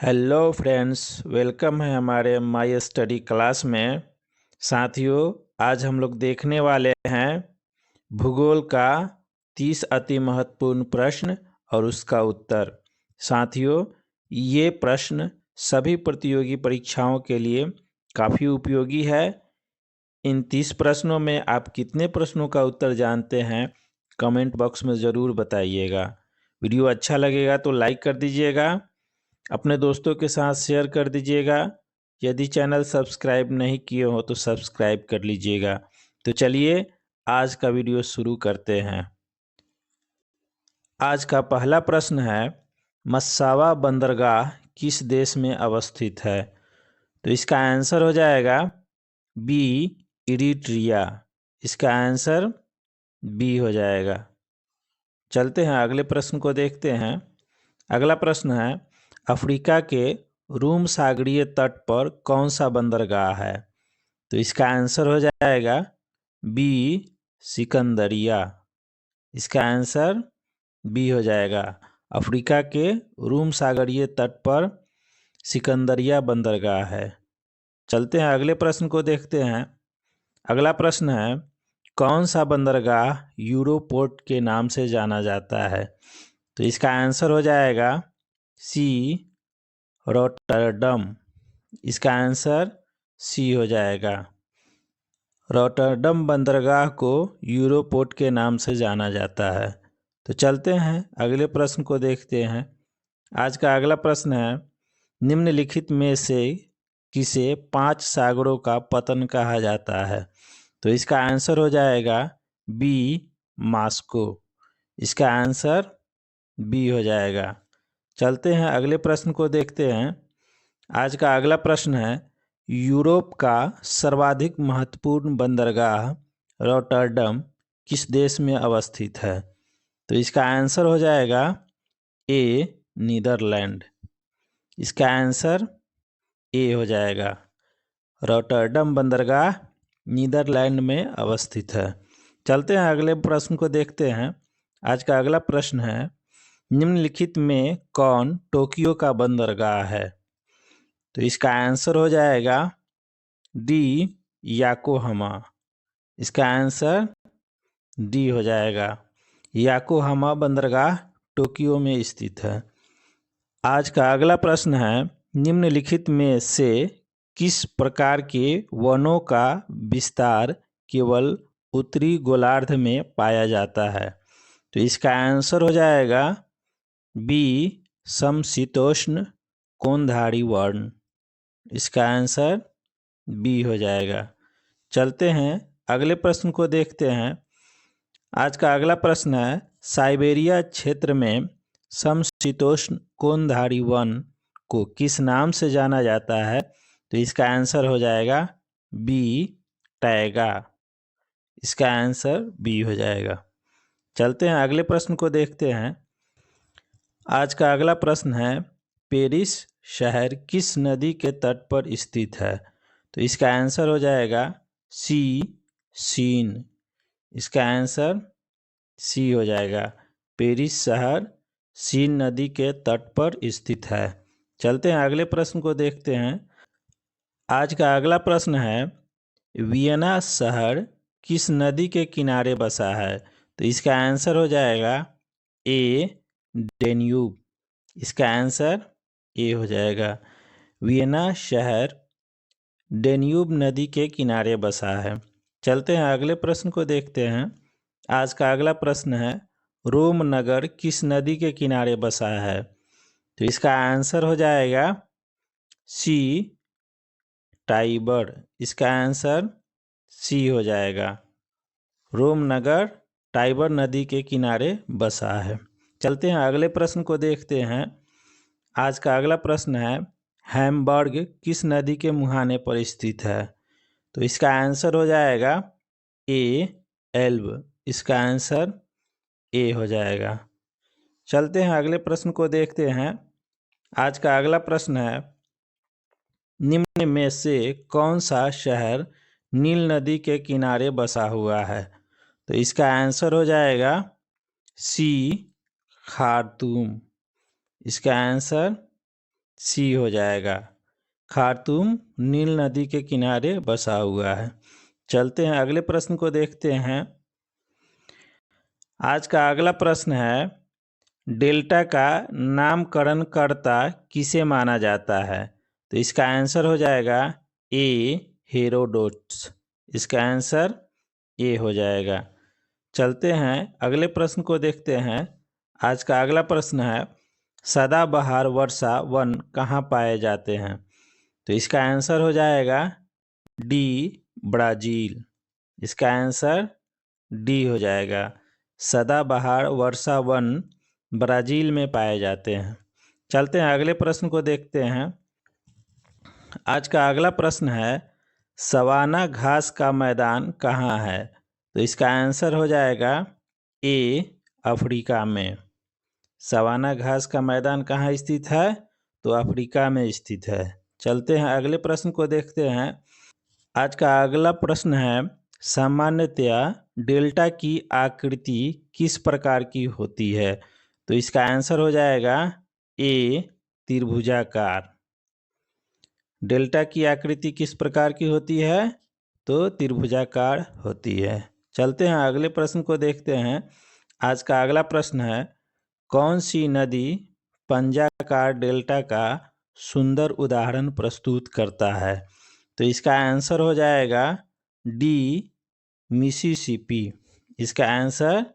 Hello friends, welcome है हमारे my study class में। साथियों, आज हम लोग देखने वाले हैं भूगोल का 30 अति महत्वपूर्ण प्रश्न और उसका उत्तर। साथियों, ये प्रश्न सभी प्रतियोगी परीक्षाओं के लिए काफ़ी उपयोगी है। इन 30 प्रश्नों में आप कितने प्रश्नों का उत्तर जानते हैं, कमेंट बॉक्स में ज़रूर बताइएगा। वीडियो अच्छा लगेगा तो लाइक कर दीजिएगा, अपने दोस्तों के साथ शेयर कर दीजिएगा। यदि चैनल सब्सक्राइब नहीं किए हो तो सब्सक्राइब कर लीजिएगा। तो चलिए आज का वीडियो शुरू करते हैं। आज का पहला प्रश्न है, मस्सावा बंदरगाह किस देश में अवस्थित है? तो इसका आंसर हो जाएगा बी, इरिट्रिया। इसका आंसर बी हो जाएगा। चलते हैं अगले प्रश्न को देखते हैं। अगला प्रश्न है, अफ्रीका के रूम सागरीय तट पर कौन सा बंदरगाह है? तो इसका आंसर हो जाएगा बी, सिकंदरिया। इसका आंसर बी हो जाएगा। अफ्रीका के रूम सागरीय तट पर सिकंदरिया बंदरगाह है। चलते हैं अगले प्रश्न को देखते हैं। अगला प्रश्न है, कौन सा बंदरगाह यूरोपोर्ट के नाम से जाना जाता है? तो इसका आंसर हो जाएगा सी, रॉटरडम। इसका आंसर सी हो जाएगा। रॉटरडम बंदरगाह को यूरोपोर्ट के नाम से जाना जाता है। तो चलते हैं अगले प्रश्न को देखते हैं। आज का अगला प्रश्न है, निम्नलिखित में से किसे 5 सागरों का पतन कहा जाता है? तो इसका आंसर हो जाएगा बी, मास्को। इसका आंसर बी हो जाएगा। चलते हैं अगले प्रश्न को देखते हैं। आज का अगला प्रश्न है, यूरोप का सर्वाधिक महत्वपूर्ण बंदरगाह रॉटरडम किस देश में अवस्थित है? तो इसका आंसर हो जाएगा ए, नीदरलैंड। इसका आंसर ए हो जाएगा। रॉटरडम बंदरगाह नीदरलैंड में अवस्थित है। चलते हैं अगले प्रश्न को देखते हैं। आज का अगला प्रश्न है, निम्नलिखित में कौन टोक्यो का बंदरगाह है? तो इसका आंसर हो जाएगा डी, याकोहामा। इसका आंसर डी हो जाएगा। याकोहामा बंदरगाह टोक्यो में स्थित है। आज का अगला प्रश्न है, निम्नलिखित में से किस प्रकार के वनों का विस्तार केवल उत्तरी गोलार्ध में पाया जाता है? तो इसका आंसर हो जाएगा बी, समशीतोष्ण कोणधारी वन। इसका आंसर बी हो जाएगा। चलते हैं अगले प्रश्न को देखते हैं। आज का अगला प्रश्न है, साइबेरिया क्षेत्र में समशीतोष्ण कोणधारी वन को किस नाम से जाना जाता है? तो इसका आंसर हो जाएगा बी, टैगा। इसका आंसर बी हो जाएगा। चलते हैं अगले प्रश्न को देखते हैं। आज का अगला प्रश्न है, पेरिस शहर किस नदी के तट पर स्थित है? तो इसका आंसर हो जाएगा सी, सीन। इसका आंसर सी हो जाएगा। पेरिस शहर सीन नदी के तट पर स्थित है। चलते हैं अगले प्रश्न को देखते हैं। आज का अगला प्रश्न है, वियना शहर किस नदी के किनारे बसा है? तो इसका आंसर हो जाएगा ए, डेन्यूब। इसका आंसर ए हो जाएगा। वियना शहर डेन्यूब नदी के किनारे बसा है। चलते हैं अगले प्रश्न को देखते हैं। आज का अगला प्रश्न है, रोम नगर किस नदी के किनारे बसा है? तो इसका आंसर हो जाएगा सी, टाइबर। इसका आंसर सी हो जाएगा। रोम नगर टाइबर नदी के किनारे बसा है। चलते हैं अगले प्रश्न को देखते हैं। आज का अगला प्रश्न है, हैम्बर्ग किस नदी के मुहाने पर स्थित है? तो इसका आंसर हो जाएगा ए, एल्ब। इसका आंसर ए हो जाएगा। चलते हैं अगले प्रश्न को देखते हैं। आज का अगला प्रश्न है, निम्न में से कौन सा शहर नील नदी के किनारे बसा हुआ है? तो इसका आंसर हो जाएगा सी, खार्तूम। इसका आंसर सी हो जाएगा। खार्तूम नील नदी के किनारे बसा हुआ है। चलते हैं अगले प्रश्न को देखते हैं। आज का अगला प्रश्न है, डेल्टा का नामकरणकर्ता किसे माना जाता है? तो इसका आंसर हो जाएगा ए, हेरोडोटस। इसका आंसर ए हो जाएगा। चलते हैं अगले प्रश्न को देखते हैं। आज का अगला प्रश्न है, सदाबहार वर्षा वन कहाँ पाए जाते हैं? तो इसका आंसर हो जाएगा डी, ब्राज़ील। इसका आंसर डी हो जाएगा। सदाबहार वर्षा वन ब्राज़ील में पाए जाते हैं। चलते हैं अगले प्रश्न को देखते हैं। आज का अगला प्रश्न है, सवाना घास का मैदान कहाँ है? तो इसका आंसर हो जाएगा ए, अफ्रीका में। सवाना घास का मैदान कहाँ स्थित है? तो अफ्रीका में स्थित है। चलते हैं अगले प्रश्न को देखते हैं। आज का अगला प्रश्न है, सामान्यतया डेल्टा की आकृति किस प्रकार की होती है? तो इसका आंसर हो जाएगा ए, त्रिभुजाकार। डेल्टा की आकृति किस प्रकार की होती है? तो त्रिभुजाकार होती है। चलते हैं अगले प्रश्न को देखते हैं। आज का अगला प्रश्न है, कौन सी नदी पंजाकार डेल्टा का सुंदर उदाहरण प्रस्तुत करता है? तो इसका आंसर हो जाएगा डी, मिसिसिपी। इसका आंसर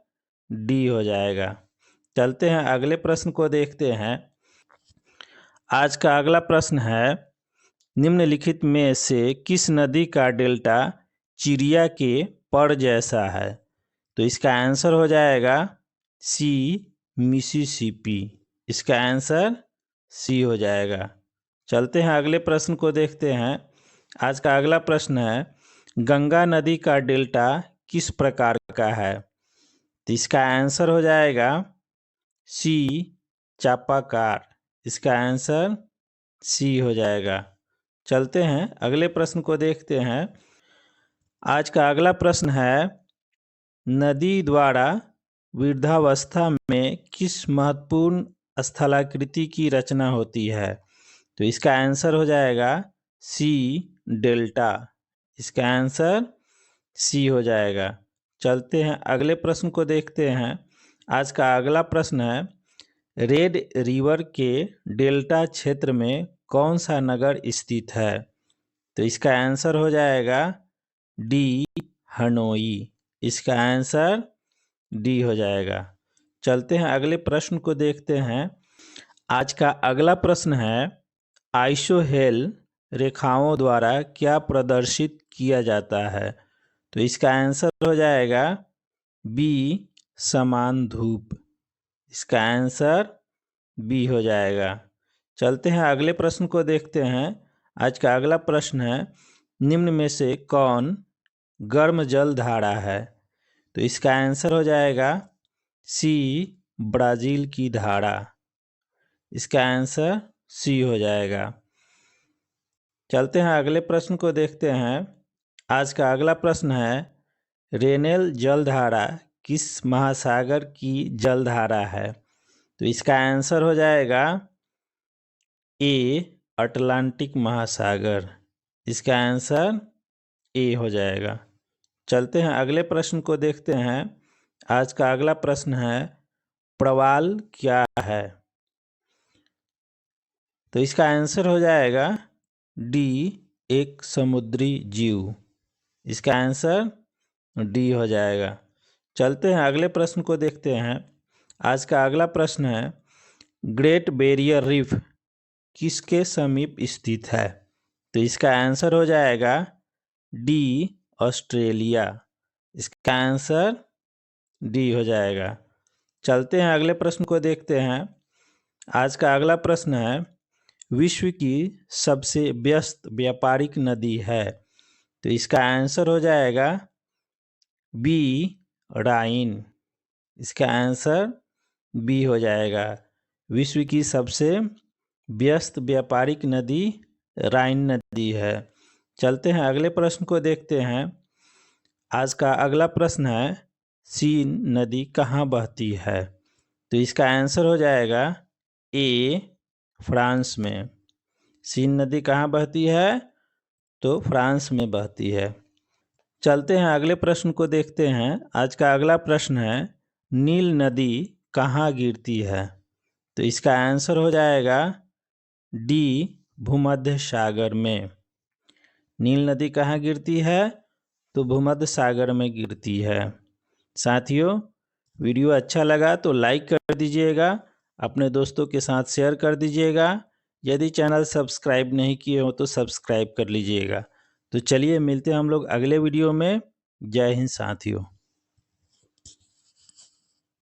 डी हो जाएगा। चलते हैं अगले प्रश्न को देखते हैं। आज का अगला प्रश्न है, निम्नलिखित में से किस नदी का डेल्टा चिड़िया के पर जैसा है? तो इसका आंसर हो जाएगा सी, मिसिसिपी। इसका आंसर सी हो जाएगा। चलते हैं अगले प्रश्न को देखते हैं। आज का अगला प्रश्न है, गंगा नदी का डेल्टा किस प्रकार का है? तो इसका आंसर हो जाएगा सी, चापाकार। इसका आंसर सी हो जाएगा। चलते हैं अगले प्रश्न को देखते हैं। आज का अगला प्रश्न है, नदी द्वारा वृद्धावस्था में किस महत्वपूर्ण स्थलाकृति की रचना होती है? तो इसका आंसर हो जाएगा सी, डेल्टा। इसका आंसर सी हो जाएगा। चलते हैं अगले प्रश्न को देखते हैं। आज का अगला प्रश्न है, रेड रिवर के डेल्टा क्षेत्र में कौन सा नगर स्थित है? तो इसका आंसर हो जाएगा डी, हनोई। इसका आंसर डी हो जाएगा। चलते हैं अगले प्रश्न को देखते हैं। आज का अगला प्रश्न है, आइसोहेल रेखाओं द्वारा क्या प्रदर्शित किया जाता है? तो इसका आंसर हो जाएगा बी, समान धूप। इसका आंसर बी हो जाएगा। चलते हैं अगले प्रश्न को देखते हैं। आज का अगला प्रश्न है, निम्न में से कौन गर्म जल धारा है? तो इसका आंसर हो जाएगा सी, ब्राज़ील की धारा। इसका आंसर सी हो जाएगा। चलते हैं अगले प्रश्न को देखते हैं। आज का अगला प्रश्न है, रेनेल जलधारा किस महासागर की जलधारा है? तो इसका आंसर हो जाएगा ए, अटलांटिक महासागर। इसका आंसर ए हो जाएगा। चलते हैं अगले प्रश्न को देखते हैं। आज का अगला प्रश्न है, प्रवाल क्या है? तो इसका आंसर हो जाएगा डी, एक समुद्री जीव। इसका आंसर डी हो जाएगा। चलते हैं अगले प्रश्न को देखते हैं। आज का अगला प्रश्न है, ग्रेट बैरियर रीफ किसके समीप स्थित है? तो इसका आंसर हो जाएगा डी, ऑस्ट्रेलिया। इसका आंसर डी हो जाएगा। चलते हैं अगले प्रश्न को देखते हैं। आज का अगला प्रश्न है, विश्व की सबसे व्यस्त व्यापारिक नदी है? तो इसका आंसर हो जाएगा बी, राइन। इसका आंसर बी हो जाएगा। विश्व की सबसे व्यस्त व्यापारिक नदी राइन नदी है। चलते हैं अगले प्रश्न को देखते हैं। आज का अगला प्रश्न है, सीन नदी कहाँ बहती है? तो इसका आंसर हो जाएगा ए, फ्रांस में। सीन नदी कहाँ बहती है? तो फ्रांस में बहती है। चलते हैं अगले प्रश्न को देखते हैं। आज का अगला प्रश्न है, नील नदी कहाँ गिरती है? तो इसका आंसर हो जाएगा डी, भूमध्य सागर में। नील नदी कहाँ गिरती है? तो भूमध्य सागर में गिरती है। साथियों, वीडियो अच्छा लगा तो लाइक कर दीजिएगा, अपने दोस्तों के साथ शेयर कर दीजिएगा। यदि चैनल सब्सक्राइब नहीं किए हो तो सब्सक्राइब कर लीजिएगा। तो चलिए मिलते हैं हम लोग अगले वीडियो में। जय हिंद साथियों।